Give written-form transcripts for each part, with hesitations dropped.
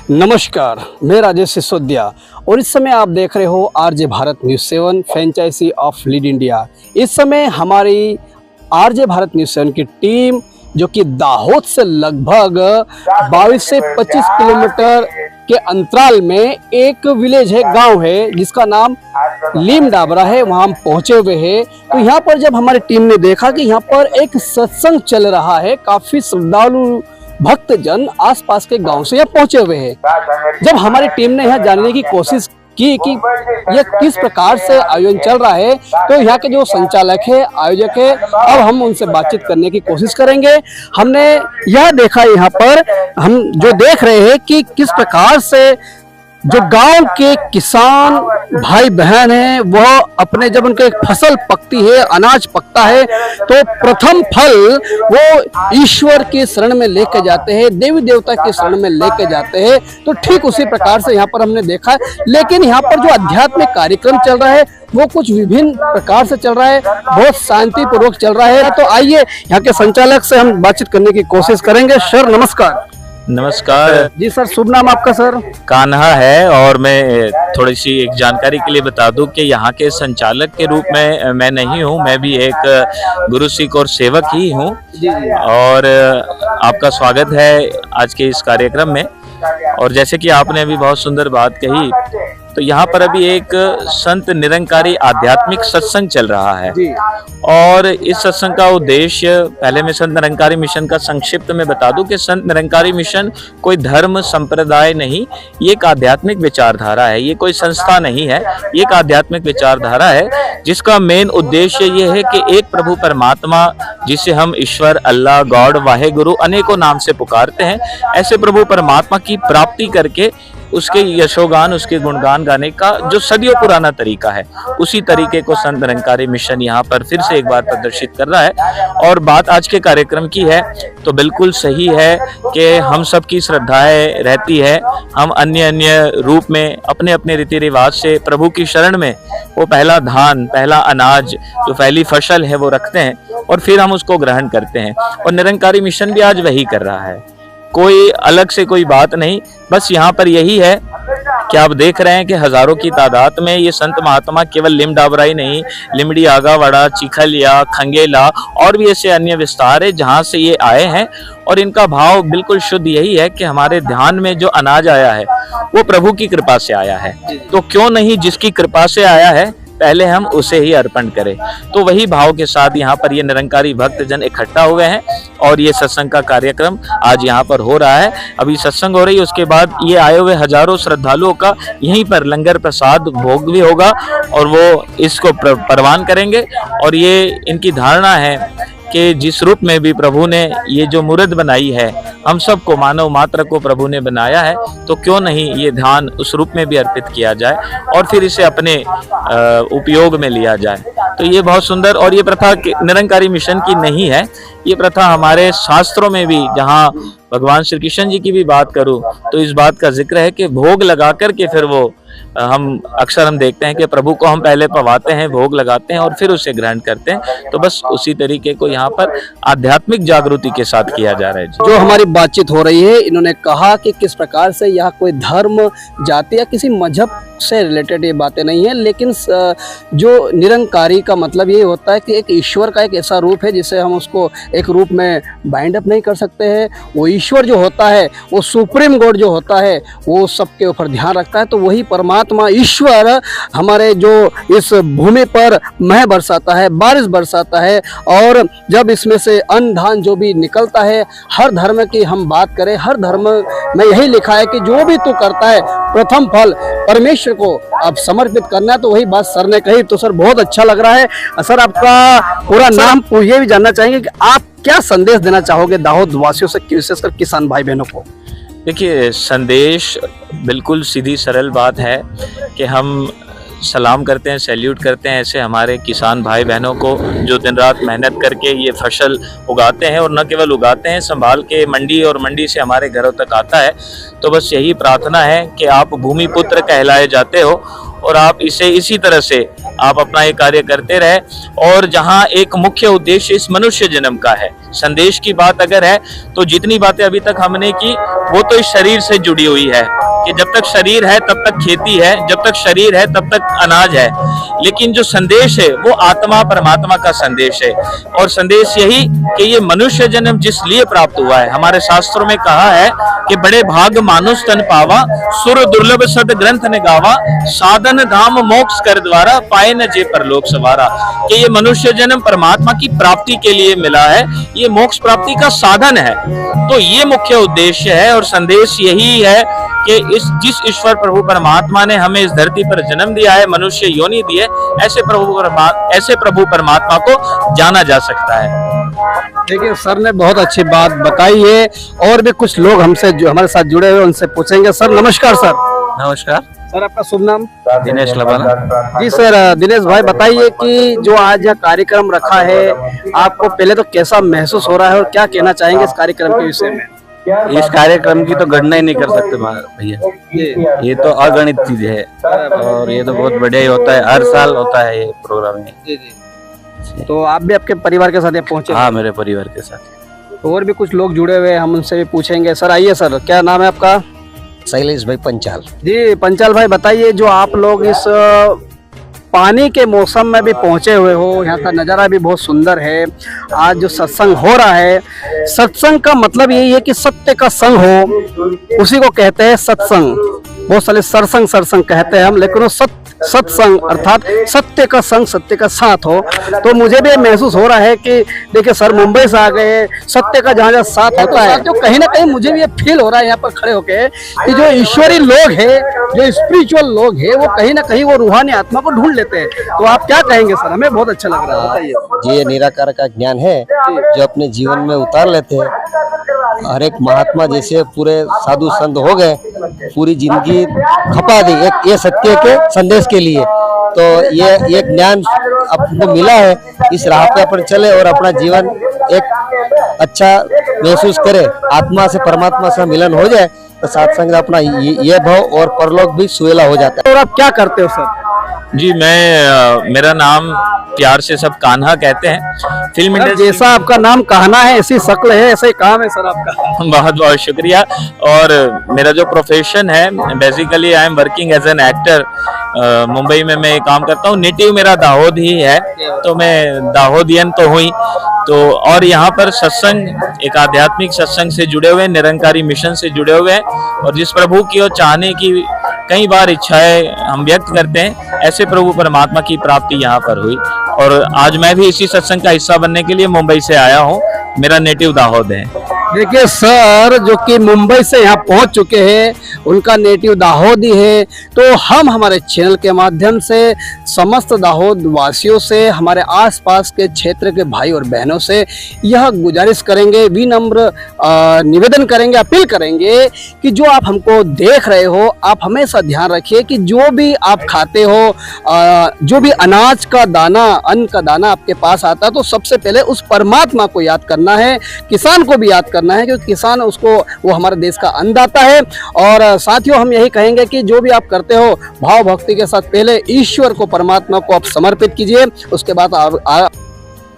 नमस्कार, मैं राजेश सिसोदिया और इस समय आप देख रहे हो RJ Bharat news 7 franchisee of lead India. इस समय हमारी आरजे भारत न्यूज़ 7 की टीम जो कि दाहोद से लगभग 22 से 25 किलोमीटर के अंतराल में एक विलेज है, गांव है जिसका नाम लीम डाबरा है, वहां हम पहुंचे हुए हैं। तो यहाँ पर जब हमारी टीम ने देखा कि यहाँ पर एक सत्संग चल रहा है, काफी श्रद्धालु भक्तजन आसपास के गांव से यहाँ पहुंचे हुए हैं। जब हमारी टीम ने यहाँ जानने की कोशिश की कि यह किस प्रकार से आयोजन चल रहा है, तो यहाँ के जो संचालक है, आयोजक है, अब हम उनसे बातचीत करने की कोशिश करेंगे। हमने यह देखा यहाँ पर हम जो देख रहे हैं कि किस प्रकार से जो गांव के किसान भाई बहन हैं वह अपने जब उनके फसल पकती है, अनाज पकता है, तो प्रथम फल वो ईश्वर के शरण में लेके जाते हैं, देवी देवता के शरण में लेके जाते हैं। तो ठीक उसी प्रकार से यहाँ पर हमने देखा है। लेकिन यहाँ पर जो आध्यात्मिक कार्यक्रम चल रहा है वो कुछ विभिन्न प्रकार से चल रहा है, बहुत शांतिपूर्वक चल रहा है। तो आइए यहाँ के संचालक से हम बातचीत करने की कोशिश करेंगे। सर नमस्कार। नमस्कार जी सर, शुभ नाम आपका? सर कान्हा है और मैं थोड़ी सी एक जानकारी के लिए बता दूं कि यहाँ के संचालक के रूप में मैं नहीं हूँ, मैं भी एक गुरु सिख और सेवक ही हूँ। और आपका स्वागत है आज के इस कार्यक्रम में। और जैसे कि आपने अभी बहुत सुंदर बात कही, तो यहाँ पर अभी एक संत निरंकारी आध्यात्मिक सत्संग चल रहा है। और इस सत्संग का उद्देश्य, पहले मैं संत निरंकारी मिशन का संक्षिप्त में बता दूं कि संत निरंकारी मिशन कोई धर्म संप्रदाय नहीं, ये एक आध्यात्मिक विचारधारा है, ये कोई संस्था नहीं है, ये एक आध्यात्मिक विचारधारा है जिसका मेन उद्देश्य ये है कि एक प्रभु परमात्मा, जिसे हम ईश्वर, अल्लाह, गॉड, वाहे गुरु अनेकों नाम से पुकारते हैं, ऐसे प्रभु परमात्मा की प्राप्ति करके उसके यशोगान, उसके गुणगान गाने का जो सदियों पुराना तरीका है, उसी तरीके को संत निरंकारी मिशन यहाँ पर फिर से एक बार प्रदर्शित कर रहा है। और बात आज के कार्यक्रम की है तो बिल्कुल सही है कि हम सब की श्रद्धाएं रहती है, हम अन्य अन्य रूप में अपने अपने रीति रिवाज से प्रभु की शरण में वो पहला धान, पहला अनाज, जो पहली फसल है वो रखते हैं और फिर हम उसको ग्रहण करते हैं। और निरंकारी मिशन भी आज वही कर रहा है, कोई अलग से कोई बात नहीं। बस यहाँ पर यही है कि आप देख रहे हैं कि हजारों की तादाद में ये संत महात्मा केवल लीम डाबरा ही नहीं, लिमड़ी, आगावाड़ा, चिखलिया, खंगेला और भी ऐसे अन्य विस्तार है जहाँ से ये आए हैं। और इनका भाव बिल्कुल शुद्ध यही है कि हमारे ध्यान में जो अनाज आया है वो प्रभु की कृपा से आया है, तो क्यों नहीं जिसकी कृपा से आया है पहले हम उसे ही अर्पण करें। तो वही भाव के साथ यहाँ पर ये निरंकारी भक्तजन इकट्ठा हुए हैं और ये सत्संग का कार्यक्रम आज यहाँ पर हो रहा है। अभी सत्संग हो रही है, उसके बाद ये आए हुए हजारों श्रद्धालुओं का यहीं पर लंगर प्रसाद भोग भी होगा और वो इसको परवान करेंगे। और ये इनकी धारणा है कि जिस रूप में भी प्रभु ने ये जो मूर्त बनाई है, हम सबको, मानव मात्र को प्रभु ने बनाया है, तो क्यों नहीं ये ध्यान उस रूप में भी अर्पित किया जाए और फिर इसे अपने उपयोग में लिया जाए। तो ये बहुत सुंदर। और ये प्रथा निरंकारी मिशन की नहीं है, ये प्रथा हमारे शास्त्रों में भी, जहाँ भगवान श्री कृष्ण जी की भी बात करूं तो इस बात का जिक्र है कि भोग लगा कर के फिर वो हम अक्सर हम देखते हैं कि प्रभु को हम पहले पवाते हैं, भोग लगाते हैं और फिर उसे ग्रहण करते हैं। तो बस उसी तरीके को यहाँ पर आध्यात्मिक जागृति के साथ किया जा रहा है। जो हमारी बातचीत हो रही है, इन्होंने कहा कि किस प्रकार से यह कोई धर्म, जाति या किसी मजहब से रिलेटेड ये बातें नहीं है, लेकिन जो निरंकारी का मतलब ये होता है कि एक ईश्वर का एक ऐसा रूप है जिसे हम उसको एक रूप में बाइंड अप नहीं कर सकते हैं। वो ईश्वर जो होता है, वो सुप्रीम गॉड जो होता है, वो सबके ऊपर ध्यान रखता है। तो वही परमात्मा ईश्वर हमारे जो इस भूमि पर मह बरसाता है, बारिश बरसाता है, और जब इसमें से अन्न धान जो भी निकलता है, हर धर्म की हम बात करें, हर धर्म में यही लिखा है कि जो भी तू करता है प्रथम फल परमेश्वर को अब समर्पित करना है। तो वही बात सर ने कही। तो सर बहुत अच्छा लग रहा है। सर आपका पूरा नाम ये भी जानना चाहेंगे कि आप क्या संदेश देना चाहोगे दाहोद वासियों से, विशेषकर किसान भाई बहनों को? देखिए, संदेश बिल्कुल सीधी सरल बात है कि हम सलाम करते हैं, सैल्यूट करते हैं ऐसे हमारे किसान भाई बहनों को जो दिन रात मेहनत करके ये फसल उगाते हैं, और न केवल उगाते हैं, संभाल के मंडी और मंडी से हमारे घरों तक आता है। तो बस यही प्रार्थना है कि आप भूमि पुत्र कहलाए जाते हो और आप इसी तरह से आप अपना ये कार्य करते रहे। और जहाँ एक मुख्य उद्देश्य इस मनुष्य जन्म का है, संदेश की बात अगर है तो जितनी बातें अभी तक हमने की वो तो इस शरीर से जुड़ी हुई है कि जब तक शरीर है तब तक खेती है, जब तक शरीर है तब तक अनाज है। लेकिन जो संदेश है वो आत्मा परमात्मा का संदेश है। और संदेश यही कि ये मनुष्य जन्म जिस लिए प्राप्त हुआ है, हमारे शास्त्रों में कहा है कि बड़े भाग मानुष तन पावा, सुर दुर्लभ सद ग्रंथ ने गावा, साधन धाम मोक्ष कर द्वारा, पाए न जे परलोक सवारा। कि ये मनुष्य जन्म परमात्मा की प्राप्ति के लिए मिला है, ये मोक्ष प्राप्ति का साधन है। तो ये मुख्य उद्देश्य है और संदेश यही है कि जिस ईश्वर प्रभु परमात्मा ने हमें इस धरती पर जन्म दिया है, मनुष्य योनि दी है, ऐसे प्रभु परमात्मा को जाना जा सकता है। देखिए सर ने बहुत अच्छी बात बताई है और भी कुछ लोग हमसे जो हमारे साथ जुड़े हुए उनसे पूछेंगे। सर नमस्कार। सर नमस्कार सर, आपका शुभ नाम? दिनेश लबाना। जी सर, दिनेश भाई बताइए कि जो आज यह कार्यक्रम रखा है, आपको पहले तो कैसा महसूस हो रहा है और क्या कहना चाहेंगे इस कार्यक्रम के विषय में? इस कार्यक्रम की तो गणना ही नहीं कर सकते भैया, ये तो अगणित चीज है और ये तो बहुत बढ़िया ही होता है, हर साल होता है ये प्रोग्राम। जी जी। तो आप भी आपके परिवार के साथ यहाँ पहुंचे? हाँ, मेरे परिवार के साथ। और भी कुछ लोग जुड़े हुए हैं, हम उनसे भी पूछेंगे। सर आइए सर, क्या नाम है आपका? शैलेश भाई पंचाल। जी पंचाल भाई बताइए, जो आप लोग इस पानी के मौसम में भी पहुंचे हुए हो, यहाँ का नज़ारा भी बहुत सुंदर है। आज जो सत्संग हो रहा है, सत्संग का मतलब यही है कि सत्य का संग हो, उसी को कहते हैं सत्संग। बहुत सारे सरसंग कहते हैं हम, लेकिन वो सत्संग अर्थात सत्य का संग, सत्य का साथ हो। तो मुझे भी महसूस हो रहा है कि देखिए सर मुंबई से आ गए, सत्य का जहाँ जहाँ साथ होता है, तो कहीं ना कहीं मुझे भी ये फील हो रहा है यहाँ पर खड़े होके कि जो ईश्वरी लोग हैं, जो स्पिरिचुअल लोग हैं, वो कहीं ना कहीं वो रूहानी आत्मा को ढूंढ लेते हैं। तो आप क्या कहेंगे सर? हमें बहुत अच्छा लग रहा है, बताइए। ये निराकार का ज्ञान है जो अपने जीवन में उतार लेते हैं। हर एक महात्मा जैसे पूरे साधु संत हो गए, पूरी जिंदगी खपा दी एक ये सत्य के संदेश के लिए। तो ये ज्ञान आपको मिला है, इस राह पे अपन चले और अपना जीवन एक अच्छा महसूस करे, आत्मा से परमात्मा से मिलन हो जाए, तो साथ संग अपना ये भाव और परलोक भी सुहेला हो जाता है। और आप क्या करते हो सर? जी मेरा नाम प्यार से सब कान्हा कहते हैं। फिल्म इंडस्ट्री, जैसा आपका नाम कान्हा है ऐसी शक्ल है, ऐसा ही काम है सर आपका। बहुत बहुत शुक्रिया। और मेरा जो प्रोफेशन है, basically I am working as an actor. Mumbai में मैं काम करता हूँ, नेटिव मेरा दाहोद ही है, तो मैं दाहोदियन तो हुई। तो और यहाँ पर सत्संग, एक आध्यात्मिक सत्संग से जुड़े हुए, निरंकारी मिशन से जुड़े हुए हैं। और जिस प्रभु की ओर चाहने की कई बार इच्छाएं हम व्यक्त करते हैं, ऐसे प्रभु परमात्मा की प्राप्ति यहाँ पर हुई। और आज मैं भी इसी सत्संग का हिस्सा बनने के लिए मुंबई से आया हूँ। मेरा नेटिव दाहोद है। देखिए सर जो कि मुंबई से यहाँ पहुँच चुके हैं, उनका नेटिव दाहोद ही है। तो हम हमारे चैनल के माध्यम से समस्त दाहोद वासियों से, हमारे आसपास के क्षेत्र के भाई और बहनों से यह गुजारिश करेंगे, विनम्र निवेदन करेंगे, अपील करेंगे कि जो आप हमको देख रहे हो, आप हमेशा ध्यान रखिए कि जो भी आप खाते हो, जो भी अनाज का दाना, अन्न का दाना आपके पास आता है, तो सबसे पहले उस परमात्मा को याद करना है, किसान को भी याद करना है, क्योंकि किसान उसको, वो हमारे देश का अन्नदाता है। और साथियों हम यही कहेंगे कि जो भी आप करते हो, भाव भक्ति के साथ पहले ईश्वर को, परमात्मा को आप समर्पित कीजिए, उसके बाद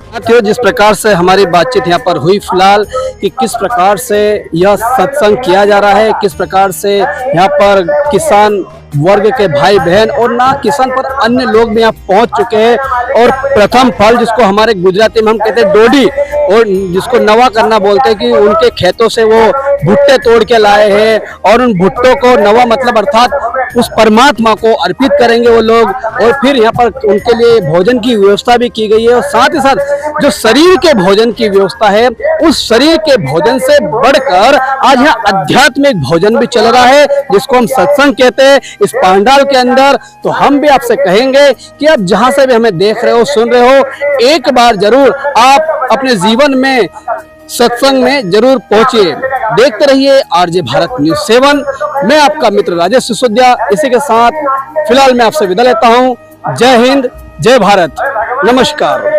साथियों जिस प्रकार से हमारी बातचीत यहाँ पर हुई फिलहाल, कि किस प्रकार से यह सत्संग किया जा रहा है, किस प्रकार से यहाँ पर किसान वर्ग के भाई बहन और ना किसान पर अन्य लोग भी यहाँ पहुँच चुके हैं। और प्रथम फल जिसको हमारे गुजराती में हम कहते हैं डोडी, और जिसको नवा करना बोलते हैं, कि उनके खेतों से वो भुट्टे तोड़ के लाए हैं और उन भुट्टों को, नवा मतलब अर्थात उस परमात्मा को अर्पित करेंगे वो लोग। और फिर यहाँ पर उनके लिए भोजन की व्यवस्था भी की गई है। और साथ ही साथ जो शरीर के भोजन की व्यवस्था है, उस शरीर के भोजन से बढ़कर आज यहाँ आध्यात्मिक भोजन भी चल रहा है, जिसको हम सत्संग कहते हैं इस पंडाल के अंदर। तो हम भी आपसे कहेंगे कि आप जहां से भी हमें देख रहे हो, सुन रहे हो, एक बार जरूर आप अपने जीवन में सत्संग में जरूर पहुंचिए। देखते रहिए आरजे भारत न्यूज़ 7। मैं आपका मित्र राजेश सिसोदिया, इसी के साथ फिलहाल मैं आपसे विदा लेता हूं। जय हिंद, जय भारत, नमस्कार।